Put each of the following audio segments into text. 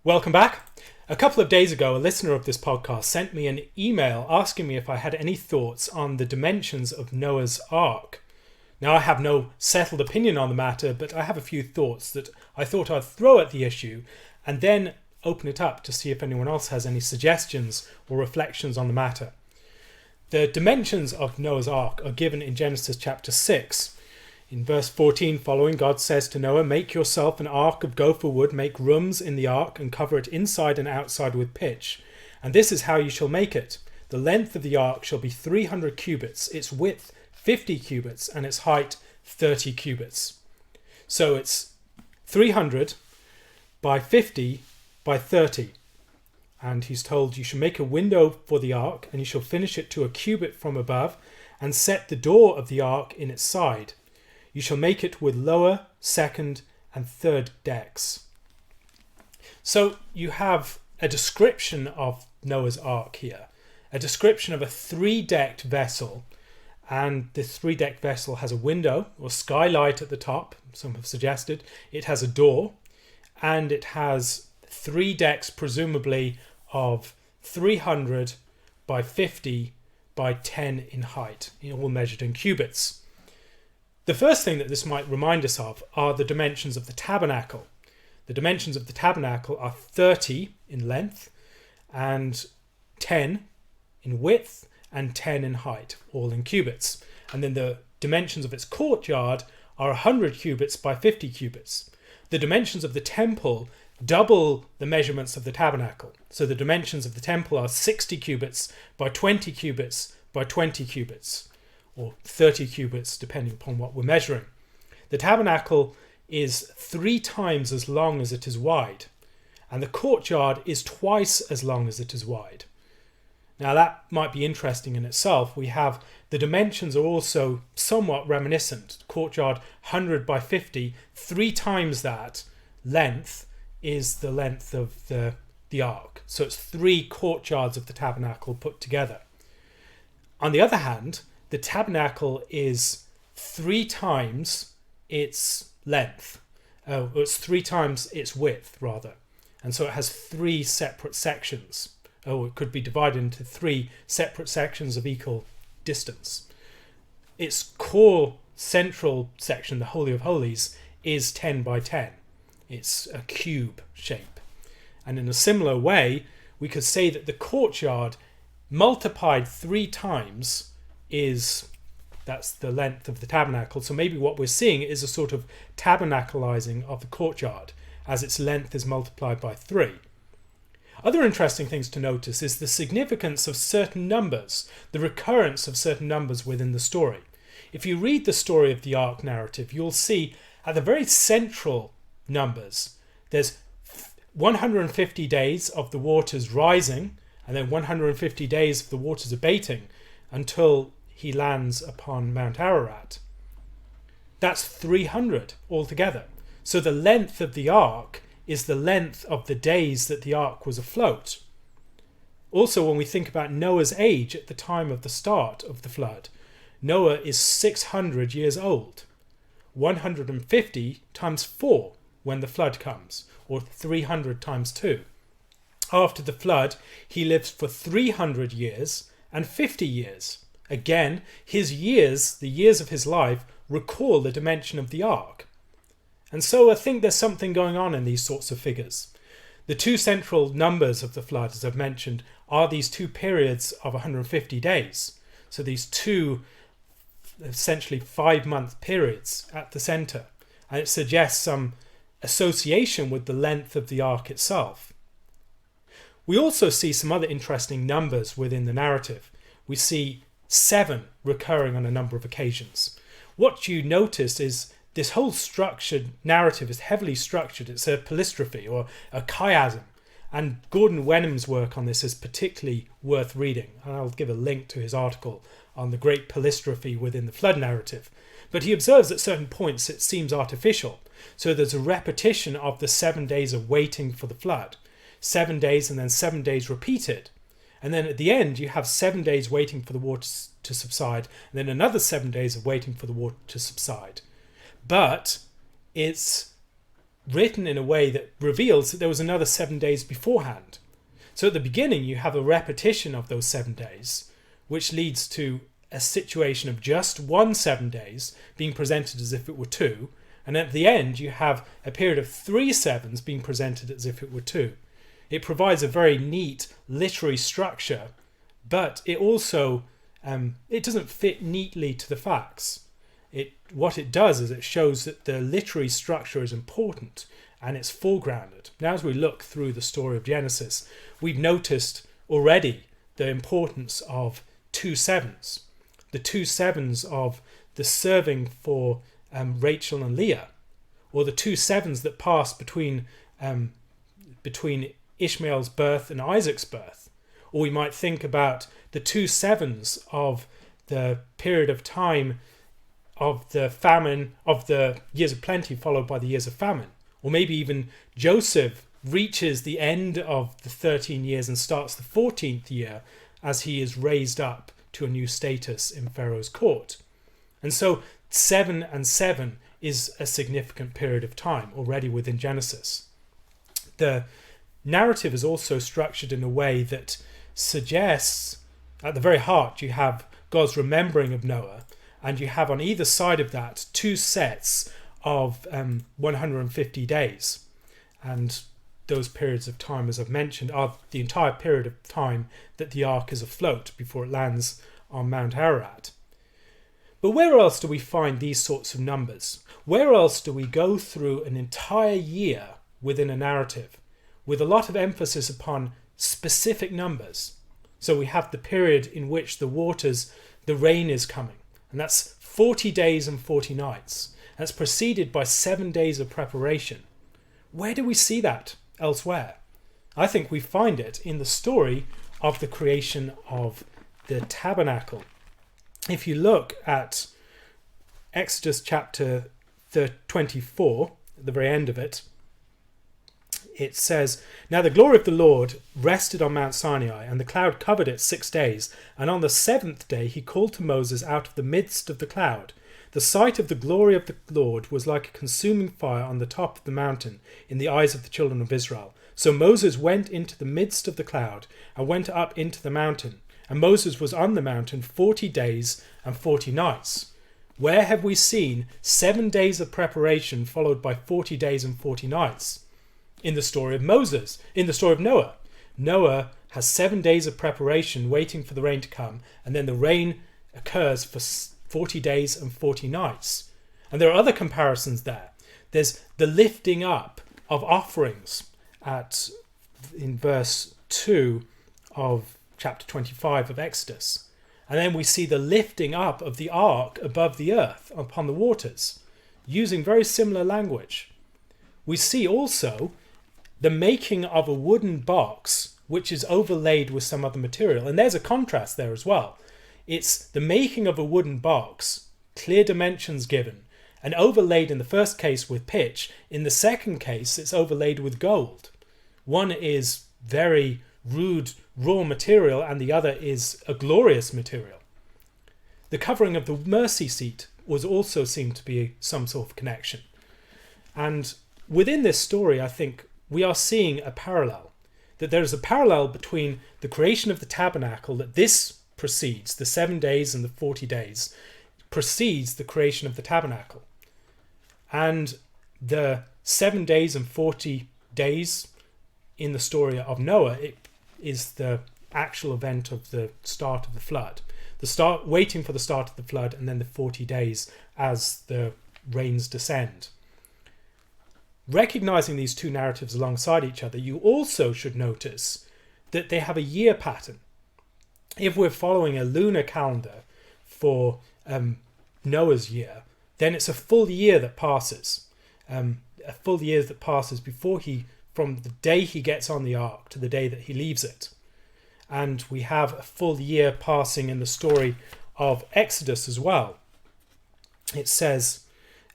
Welcome back. A couple of days ago, a listener of this podcast sent me an email asking me if I had any thoughts on the dimensions of Noah's Ark. Now, I have no settled opinion on the matter, but I have a few thoughts that I thought I'd throw at the issue and then open it up to see if anyone else has any suggestions or reflections on the matter. The dimensions of Noah's Ark are given in Genesis chapter 6. In verse 14 following, God says to Noah, "Make yourself an ark of gopher wood, make rooms in the ark, and cover it inside and outside with pitch. And this is how you shall make it. The length of the ark shall be 300 cubits, its width 50 cubits, and its height 30 cubits." So it's 300 by 50 by 30. And he's told, "You shall make a window for the ark, and you shall finish it to a cubit from above, and set the door of the ark in its side. You shall make it with lower, second, and third decks." So you have a description of Noah's Ark here, a description of a three-decked vessel, and this three-decked vessel has a window or skylight at the top, some have suggested. It has a door, and it has three decks, presumably of 300 by 50 by 10 in height, all measured in cubits. The first thing that this might remind us of are the dimensions of the tabernacle. The dimensions of the tabernacle are 30 in length and 10 in width and 10 in height, all in cubits. And then the dimensions of its courtyard are 100 cubits by 50 cubits. The dimensions of the temple double the measurements of the tabernacle. So the dimensions of the temple are 60 cubits by 20 cubits by 20 cubits. Or 30 cubits, depending upon what we're measuring. The tabernacle is 3 times as long as it is wide, and the courtyard is twice as long as it is wide. Now that might be interesting in itself. We have the dimensions are also somewhat reminiscent. Courtyard 100 by 50, 3 times that length is the length of the ark. So it's 3 courtyards of the tabernacle put together. On the other hand, the tabernacle is 3 times its length. It's 3 times its width, rather. And so it has 3 separate sections. It could be divided into 3 separate sections of equal distance. Its core central section, the Holy of Holies, is 10 by 10. It's a cube shape. And in a similar way, we could say that the courtyard multiplied 3 times that's the length of the tabernacle. So maybe what we're seeing is a sort of tabernacleizing of the courtyard as its length is multiplied by 3. Other interesting things to notice is the significance of certain numbers, the recurrence of certain numbers within the story. If you read the story of the Ark narrative, you'll see at the very central numbers, there's 150 days of the waters rising, and then 150 days of the waters abating until he lands upon Mount Ararat. That's 300 altogether. So the length of the ark is the length of the days that the ark was afloat. Also, when we think about Noah's age at the time of the start of the flood, Noah is 600 years old. 150 times 4 when the flood comes, or 300 times 2. After the flood, he lives for 300 years and 50 years. Again, his years, the years of his life, recall the dimension of the ark. And so I think there's something going on in these sorts of figures. The 2 central numbers of the flood, as I've mentioned, are these 2 periods of 150 days. So these 2 essentially 5-month periods at the centre. And it suggests some association with the length of the ark itself. We also see some other interesting numbers within the narrative. We see 7 recurring on a number of occasions. What you notice is this whole structured narrative is heavily structured. It's a palistrophe or a chiasm. And Gordon Wenham's work on this is particularly worth reading. And I'll give a link to his article on the great palistrophe within the flood narrative. But he observes at certain points it seems artificial. So there's a repetition of the 7 days of waiting for the flood. 7 days and then 7 days repeated. And then at the end, you have 7 days waiting for the water to subside, and then another 7 days of waiting for the water to subside. But it's written in a way that reveals that there was another 7 days beforehand. So at the beginning, you have a repetition of those 7 days, which leads to a situation of just 7 days being presented as if it were 2. And at the end, you have a period of 3 sevens being presented as if it were 2. It provides a very neat literary structure, but it also it doesn't fit neatly to the facts. What it does is it shows that the literary structure is important and it's foregrounded. Now, as we look through the story of Genesis, we've noticed already the importance of 2 sevens. The 2 sevens of the serving for Rachel and Leah, or the 2 sevens that passed between Ishmael's birth and Isaac's birth. Or we might think about the 2 sevens of the period of time of the famine, of the years of plenty followed by the years of famine. Or maybe even Joseph reaches the end of the 13 years and starts the 14th year as he is raised up to a new status in Pharaoh's court. And so 7 and 7 is a significant period of time already within Genesis. The narrative is also structured in a way that suggests, at the very heart, you have God's remembering of Noah, and you have on either side of that 2 sets of 150 days. And those periods of time, as I've mentioned, are the entire period of time that the ark is afloat before it lands on Mount Ararat. But where else do we find these sorts of numbers? Where else do we go through an entire year within a narrative with a lot of emphasis upon specific numbers? So we have the period in which the rain is coming, and that's 40 days and 40 nights. That's preceded by 7 days of preparation. Where do we see that elsewhere? I think we find it in the story of the creation of the tabernacle. If you look at Exodus chapter 24, at the very end of it, it says, "Now the glory of the Lord rested on Mount Sinai, and the cloud covered it 6 days. And on the 7th day he called to Moses out of the midst of the cloud. The sight of the glory of the Lord was like a consuming fire on the top of the mountain in the eyes of the children of Israel. So Moses went into the midst of the cloud and went up into the mountain. And Moses was on the mountain 40 days and 40 nights. Where have we seen 7 days of preparation followed by 40 days and 40 nights? In the story of Moses, in the story of Noah. Noah has 7 days of preparation waiting for the rain to come, and then the rain occurs for 40 days and 40 nights. And there are other comparisons there. There's the lifting up of offerings in verse 2 of chapter 25 of Exodus. And then we see the lifting up of the ark above the earth upon the waters, using very similar language. We see also the making of a wooden box which is overlaid with some other material. And there's a contrast there as well. It's the making of a wooden box, clear dimensions given, and overlaid in the first case with pitch. In the second case, it's overlaid with gold. One is very rude, raw material, and the other is a glorious material. The covering of the mercy seat was also seen to be some sort of connection. And within this story, I think we are seeing a parallel, that there is a parallel between the creation of the tabernacle, that this precedes, the 7 days and the 40 days, precedes the creation of the tabernacle. And the 7 days and 40 days in the story of Noah, it is the actual event of the start of the flood. Waiting for the start of the flood, and then the 40 days as the rains descend. Recognizing these two narratives alongside each other, you also should notice that they have a year pattern. If we're following a lunar calendar for Noah's year, then it's a full year that passes. A full year that passes from the day he gets on the ark to the day that he leaves it. And we have a full year passing in the story of Exodus as well. It says,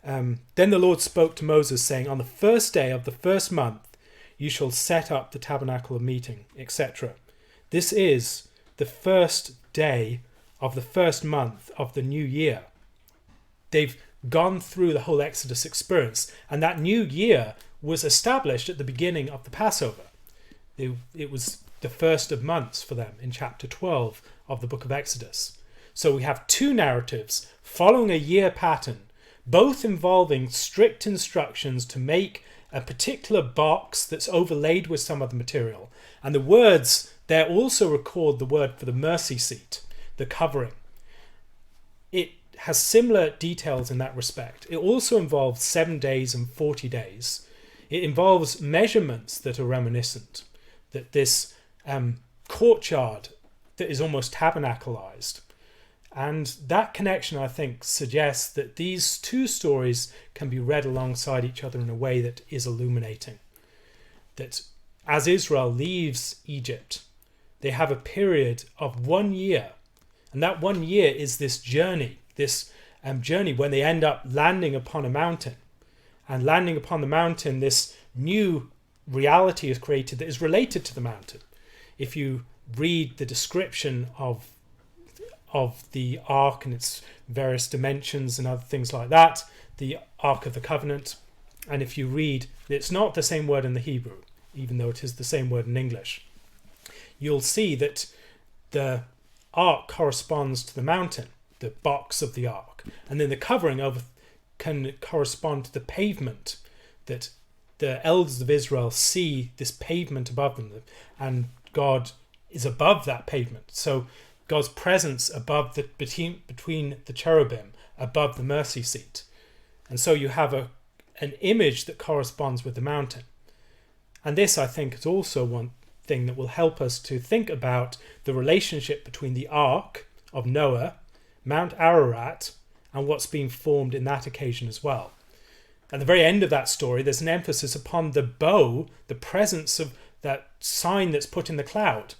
then the Lord spoke to Moses, saying, on the first day of the first month you shall set up the tabernacle of meeting, etc. This is the first day of the first month of the new year. They've gone through the whole Exodus experience, and that new year was established at the beginning of the Passover. It was the first of months for them in chapter 12 of the book of Exodus. So we have two narratives following a year pattern, both involving strict instructions to make a particular box that's overlaid with some other material. And the words there also record the word for the mercy seat, the covering. It has similar details in that respect. It also involves 7 days and 40 days. It involves measurements that are reminiscent, that this courtyard that is almost tabernacleized. And that connection, I think, suggests that these two stories can be read alongside each other in a way that is illuminating. That as Israel leaves Egypt, they have a period of 1 year. And that 1 year is this journey when they end up landing upon a mountain. And landing upon the mountain, this new reality is created that is related to the mountain. If you read the description of the Ark and its various dimensions and other things like that, the Ark of the Covenant, and if you read, it's not the same word in the Hebrew, even though it is the same word in English, you'll see that the Ark corresponds to the mountain, the box of the Ark, and then the covering can correspond to the pavement, that the elders of Israel see this pavement above them, and God is above that pavement. So God's presence above between the cherubim, above the mercy seat. And so you have an image that corresponds with the mountain. And this, I think, is also one thing that will help us to think about the relationship between the Ark of Noah, Mount Ararat, and what's being formed in that occasion as well. At the very end of that story, there's an emphasis upon the bow, the presence of that sign that's put in the cloud.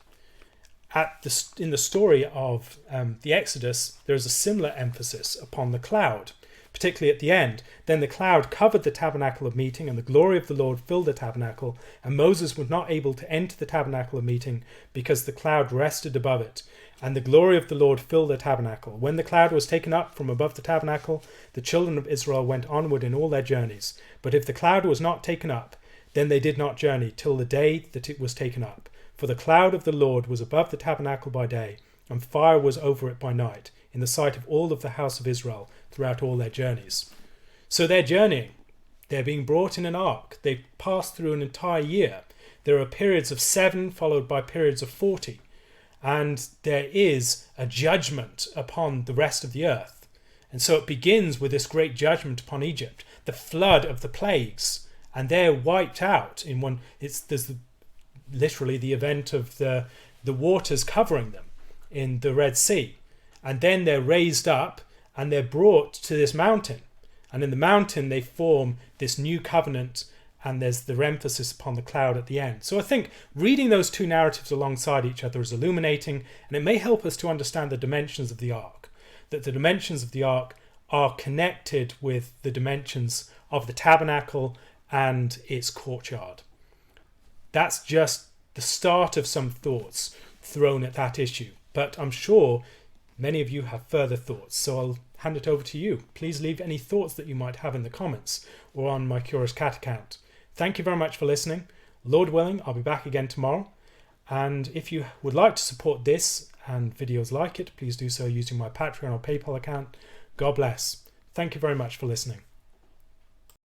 In the story of the Exodus, there is a similar emphasis upon the cloud, particularly at the end. Then the cloud covered the tabernacle of meeting, and the glory of the Lord filled the tabernacle, and Moses was not able to enter the tabernacle of meeting because the cloud rested above it. And the glory of the Lord filled the tabernacle. When the cloud was taken up from above the tabernacle, the children of Israel went onward in all their journeys. But if the cloud was not taken up, then they did not journey till the day that it was taken up. For the cloud of the Lord was above the tabernacle by day, and fire was over it by night, in the sight of all of the house of Israel throughout all their journeys. So they're journeying. They're being brought in an ark. They pass through an entire year. There are periods of 7 followed by periods of 40. And there is a judgment upon the rest of the earth. And so it begins with this great judgment upon Egypt, the flood of the plagues, and they're wiped out in one. There's literally the event of the waters covering them in the Red Sea, and then they're raised up and they're brought to this mountain, and in the mountain they form this new covenant. And there's the emphasis upon the cloud at the end. So I think reading those two narratives alongside each other is illuminating, and it may help us to understand the dimensions of the ark, that the dimensions of the ark are connected with the dimensions of the tabernacle and its courtyard. That's just the start of some thoughts thrown at that issue, but I'm sure many of you have further thoughts, so I'll hand it over to you. Please leave any thoughts that you might have in the comments or on my Curious Cat account. Thank you very much for listening. Lord willing, I'll be back again tomorrow. And if you would like to support this and videos like it, please do so using my Patreon or PayPal account. God bless. Thank you very much for listening.